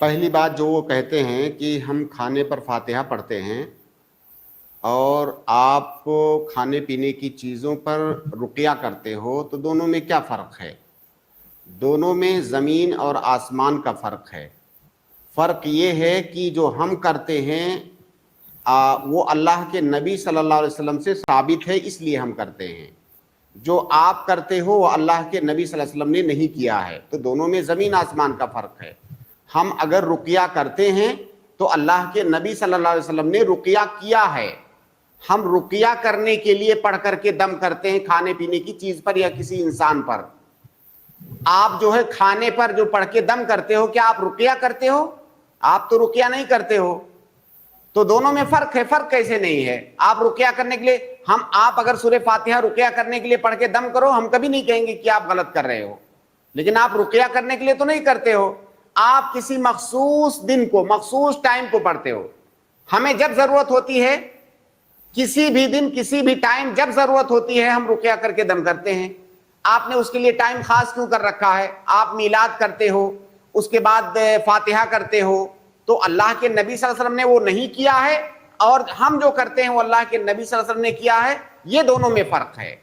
پہلی بات جو وہ کہتے ہیں کہ ہم کھانے پر فاتحہ پڑھتے ہیں اور آپ کھانے پینے کی چیزوں پر رقیہ کرتے ہو، تو دونوں میں کیا فرق ہے؟ دونوں میں زمین اور آسمان کا فرق ہے۔ فرق یہ ہے کہ جو ہم کرتے ہیں وہ اللہ کے نبی صلی اللہ علیہ وسلم سے ثابت ہے، اس لیے ہم کرتے ہیں۔ جو آپ کرتے ہو وہ اللہ کے نبی صلی اللہ علیہ وسلم نے نہیں کیا ہے، تو دونوں میں زمین آسمان کا فرق ہے۔ ہم اگر رقیہ کرتے ہیں تو اللہ کے نبی صلی اللہ علیہ وسلم نے رقیہ کیا ہے۔ ہم رقیہ کرنے کے لیے پڑھ کر کے دم کرتے ہیں کھانے پینے کی چیز پر یا کسی انسان پر۔ آپ جو ہے کھانے پر جو پڑھ کے دم کرتے ہو، کیا آپ رقیہ کرتے ہو؟ آپ تو رقیہ نہیں کرتے ہو۔ تو دونوں میں فرق ہے۔ فرق کیسے نہیں ہے؟ آپ رقیہ کرنے کے لیے آپ اگر سورہ فاتحہ رقیہ کرنے کے لیے پڑھ کے دم کرو، ہم کبھی نہیں کہیں گے کہ آپ غلط کر رہے ہو، لیکن آپ رقیہ کرنے کے لیے تو نہیں کرتے ہو۔ آپ کسی مخصوص دن کو، مخصوص ٹائم کو پڑھتے ہو۔ ہمیں جب ضرورت ہوتی ہے، کسی بھی دن کسی بھی ٹائم جب ضرورت ہوتی ہے، ہم رقیہ کر کے دم کرتے ہیں۔ آپ نے اس کے لیے ٹائم خاص کیوں کر رکھا ہے؟ آپ میلاد کرتے ہو، اس کے بعد فاتحہ کرتے ہو، تو اللہ کے نبی صلی اللہ علیہ وسلم نے وہ نہیں کیا ہے، اور ہم جو کرتے ہیں وہ اللہ کے نبی صلی اللہ علیہ وسلم نے کیا ہے۔ یہ دونوں میں فرق ہے۔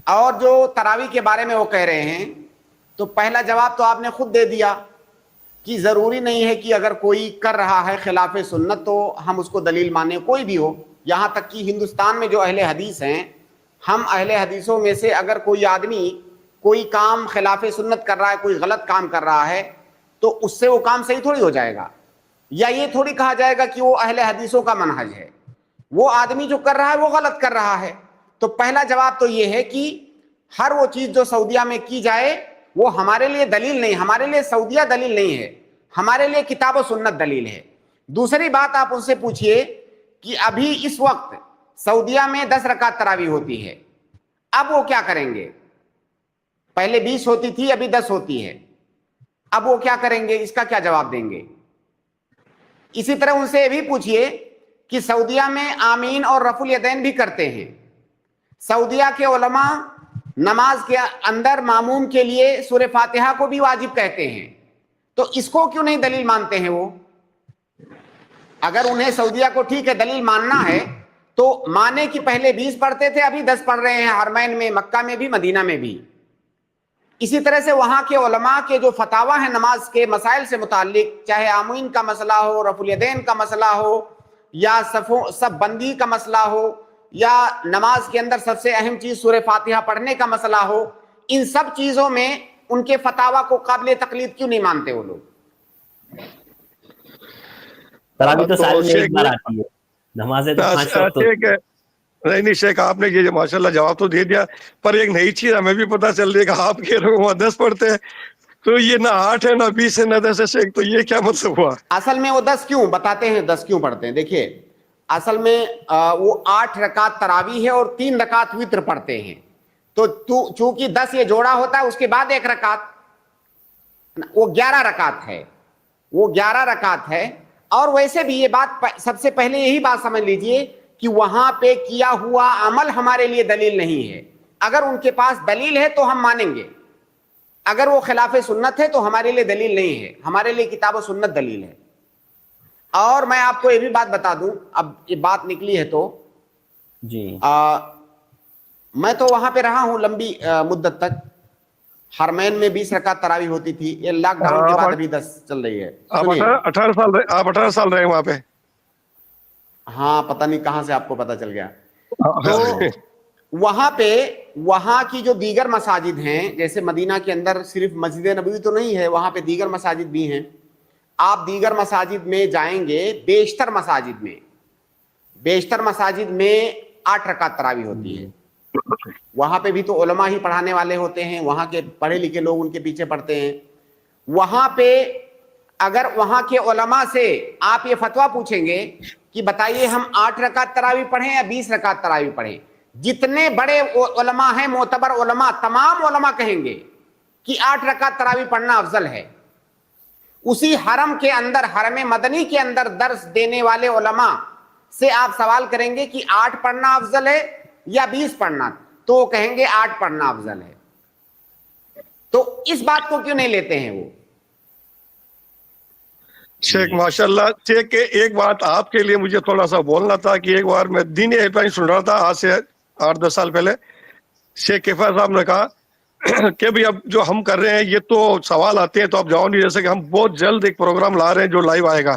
اور جو تراویح کے بارے میں وہ کہہ رہے ہیں، تو پہلا جواب تو آپ نے خود دے دیا کہ ضروری نہیں ہے کہ اگر کوئی کر رہا ہے خلاف سنت تو ہم اس کو دلیل مانیں، کوئی بھی ہو۔ یہاں تک کہ ہندوستان میں جو اہل حدیث ہیں، ہم اہل حدیثوں میں سے اگر کوئی آدمی کوئی کام خلاف سنت کر رہا ہے، کوئی غلط کام کر رہا ہے، تو اس سے وہ کام صحیح تھوڑی ہو جائے گا، یا یہ تھوڑی کہا جائے گا کہ وہ اہل حدیثوں کا منہج ہے۔ وہ آدمی جو کر رہا ہے وہ غلط کر رہا ہے۔ تو پہلا جواب تو یہ ہے کہ ہر وہ چیز جو سعودیہ میں کی جائے وہ ہمارے لیے دلیل نہیں، ہمارے لیے سعودیہ دلیل نہیں ہے، ہمارے لیے کتاب و سنت دلیل ہے۔ دوسری بات آپ ان سے پوچھئے کہ ابھی اس وقت سعودیہ میں 10 رکعت تراویح ہوتی ہے، اب وہ کیا کریں گے؟ پہلے 20 ہوتی تھی، ابھی 10 ہوتی ہے، اب وہ کیا کریں گے؟ اس کا کیا جواب دیں گے؟ اسی طرح ان سے یہ بھی پوچھئے کہ سعودیہ میں آمین اور رفع الیدین بھی کرتے ہیں۔ سعودیہ کے علماء نماز کے اندر ماموم کے لیے سورہ فاتحہ کو بھی واجب کہتے ہیں، تو اس کو کیوں نہیں دلیل مانتے ہیں وہ؟ اگر انہیں سعودیہ کو ٹھیک ہے دلیل ماننا ہے تو مانے کہ پہلے 20 پڑھتے تھے، ابھی 10 پڑھ رہے ہیں، حرمین میں، مکہ میں بھی، مدینہ میں بھی۔ اسی طرح سے وہاں کے علماء کے جو فتاوی ہیں نماز کے مسائل سے متعلق، چاہے آمین کا مسئلہ ہو، رفع الیدین کا مسئلہ ہو، یا صف بندی کا مسئلہ ہو، یا نماز کے اندر سب سے اہم چیز سورہ فاتحہ پڑھنے کا مسئلہ ہو، ان سب چیزوں میں ان کے فتاوی کو قابل تقلید کیوں نہیں مانتے وہ لوگ؟ تراویح تو سال میں ایک بار آتی ہے، نمازیں تو 5 وقت ہوتی ہیں۔ نہیں شیخ، آپ نے یہ ماشاءاللہ جواب تو دے دیا، پر ایک نئی چیز ہمیں بھی پتہ چل رہی ہے کہ آپ کہہ رہے ہو وہاں 10 پڑھتے ہیں، تو یہ نہ 8 ہے، نہ 20 ہے، نہ 10 ہے شیخ، تو یہ کیا مطلب ہوا؟ اصل میں وہ 10 کیوں بتاتے ہیں، 10 کیوں پڑھتے ہیں؟ دیکھیے اصل میں وہ 8 رکعت تراویح ہے اور 3 رکعت وتر پڑھتے ہیں، تو چونکہ 10 یہ جوڑا ہوتا ہے، اس کے بعد 1 رکعت، وہ 11 رکعت ہے، وہ 11 رکعت ہے۔ اور ویسے بھی یہ بات سب سے پہلے یہی بات سمجھ لیجئے کہ وہاں پہ کیا ہوا عمل ہمارے لیے دلیل نہیں ہے۔ اگر ان کے پاس دلیل ہے تو ہم مانیں گے، اگر وہ خلاف سنت ہے تو ہمارے لیے دلیل نہیں ہے، ہمارے لیے کتاب و سنت دلیل ہے۔ اور میں آپ کو یہ بھی بات بتا دوں، اب یہ بات نکلی ہے تو جی، میں تو وہاں پہ رہا ہوں لمبی مدت تک، حرمین میں 20 رکعت تراویح ہوتی تھی، یہ لاک ڈاؤن کے بعد ابھی 10 چل رہی ہے۔ آپ 18 سال رہے وہاں پہ؟ ہاں، پتہ نہیں کہاں سے آپ کو پتہ چل گیا۔ تو وہاں پہ وہاں کی جو دیگر مساجد ہیں، جیسے مدینہ کے اندر صرف مسجد نبوی تو نہیں ہے، وہاں پہ دیگر مساجد بھی ہیں۔ آپ دیگر مساجد میں جائیں گے، بیشتر مساجد میں 8 رکعت تراویح ہوتی ہے۔ وہاں پہ بھی تو علماء ہی پڑھانے والے ہوتے ہیں، وہاں کے پڑھے لکھے لوگ ان کے پیچھے پڑھتے ہیں۔ وہاں پہ اگر وہاں کے علماء سے آپ یہ فتویٰ پوچھیں گے کہ بتائیے ہم 8 رکعت تراویح پڑھیں یا 20 رکعت تراویح پڑھیں، جتنے بڑے علماء ہیں، معتبر علماء، تمام علماء کہیں گے کہ 8 رکعت تراویح پڑھنا افضل ہے۔ اسی حرم کے اندر، حرم مدنی کے اندر درس دینے والے علماء سے آپ سوال کریں گے کہ 8 پڑھنا افضل ہے یا 20 پڑھنا, تو وہ کہیں گے 8 پڑھنا افضل ہے. تو اس بات کو کیوں نہیں لیتے ہیں وہ؟ شیخ ماشاءاللہ, شیخ ایک بات آپ کے لیے مجھے تھوڑا سا بولنا تھا کہ ایک بار میں دینی ہیلپ لائن سن رہا تھا آج سے 8-10 سال پہلے. شیخ کفایت صاحب نے کہا کہ بھئی اب جو ہم کر رہے ہیں یہ تو سوال آتے ہیں تو آپ جاؤ نہیں, جیسے کہ ہم بہت جلد ایک پروگرام لا رہے ہیں جو لائیو آئے گا.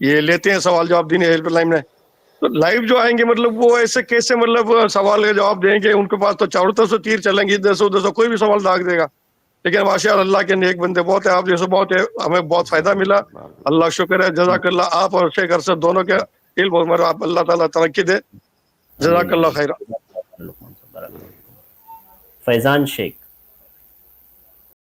یہ لیتے ہیں سوال جواب دینی ہیلپ لائن میں. تو لائیو جو آئیں گے مطلب وہ ایسے کیسے مطلب سوال کا جواب دیں گے؟ ان کے پاس تو چاروں طرف سے تیر چلیں گے, ادھر سے کوئی بھی سوال داغ دے گا. لیکن ماشاء اللہ کے نیک بندے بہت ہیں, آپ جیسے بہت ہے, ہمیں بہت فائدہ ملا. اللہ شکر ہے, جزاک اللہ. آپ اور شیخ ارشد دونوں کے علم اور آپ اللہ تعالیٰ ترقی دے. جزاک اللہ خیر. فیضان شیخ.